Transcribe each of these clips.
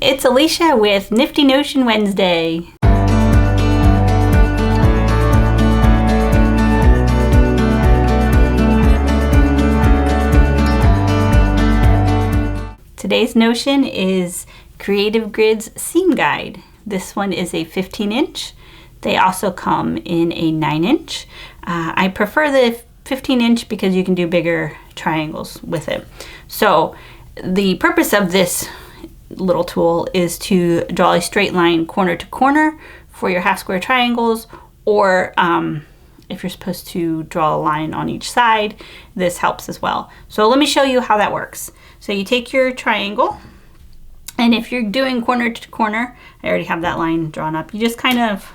it's Alicia with Nifty Notion Wednesday. Today's notion is Creative Grid's Seam Guide. This one is a 15-inch. They also come in a 9-inch. I prefer the 15-inch because you can do bigger triangles with it. So the purpose of this little tool is to draw a straight line corner to corner for your half square triangles, or if you're supposed to draw a line on each side, this helps as well. So let me show you how that works. So you take your triangle, and if you're doing corner to corner, I already have that line drawn up. You just kind of,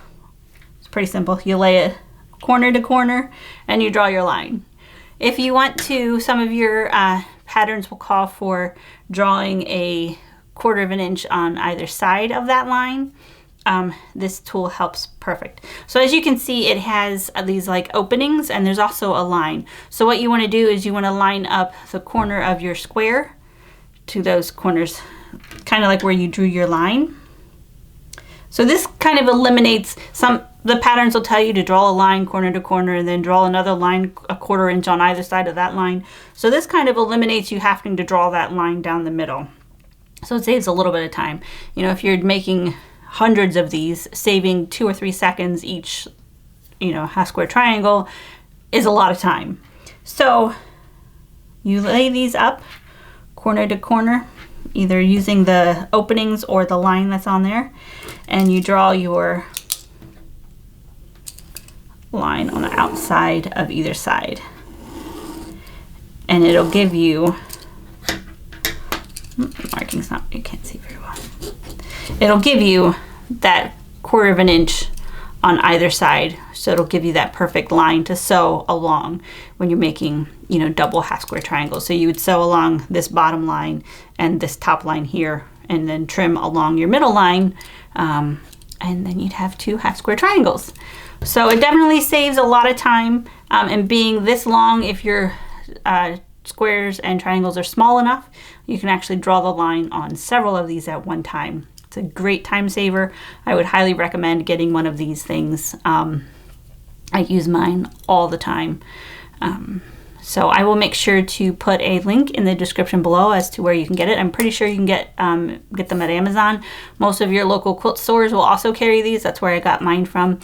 it's pretty simple. You lay it corner to corner and you draw your line. If you want to, some of your patterns will call for drawing a 1/4 of an inch on either side of that line. This tool helps perfect. So as you can see, it has these like openings, and there's also a line. So what you want to do is you want to line up the corner of your square to those corners, kind of like where you drew your line. So this kind of eliminates the patterns will tell you to draw a line corner to corner and then draw another line 1/4 inch on either side of that line. So this kind of eliminates you having to draw that line down the middle. So it saves a little bit of time. You know, if you're making hundreds of these, saving 2 or 3 seconds each, half square triangle is a lot of time. So you lay these up corner to corner, either using the openings or the line that's on there, and you draw your line on the outside of either side. And it'll give you, marking's not, you can't see very well. It'll give you that 1/4 of an inch on either side. So it'll give you that perfect line to sew along when you're making, double half square triangles. So you would sew along this bottom line and this top line here, and then trim along your middle line, and then you'd have 2 half square triangles. So it definitely saves a lot of time, and being this long, if your squares and triangles are small enough, you can actually draw the line on several of these at one time. It's a great time saver. I would highly recommend getting one of these things. I use mine all the time. So I will make sure to put a link in the description below as to where you can get it. I'm pretty sure you can get them at Amazon. Most of your local quilt stores will also carry these. That's where I got mine from.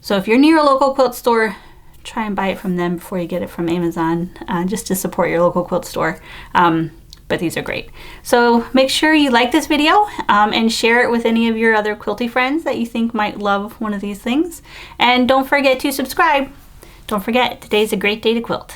So if you're near a local quilt store, try and buy it from them before you get it from Amazon, just to support your local quilt store. But these are great. So make sure you like this video and share it with any of your other quilty friends that you think might love one of these things. And don't forget to subscribe. Don't forget, today's a great day to quilt.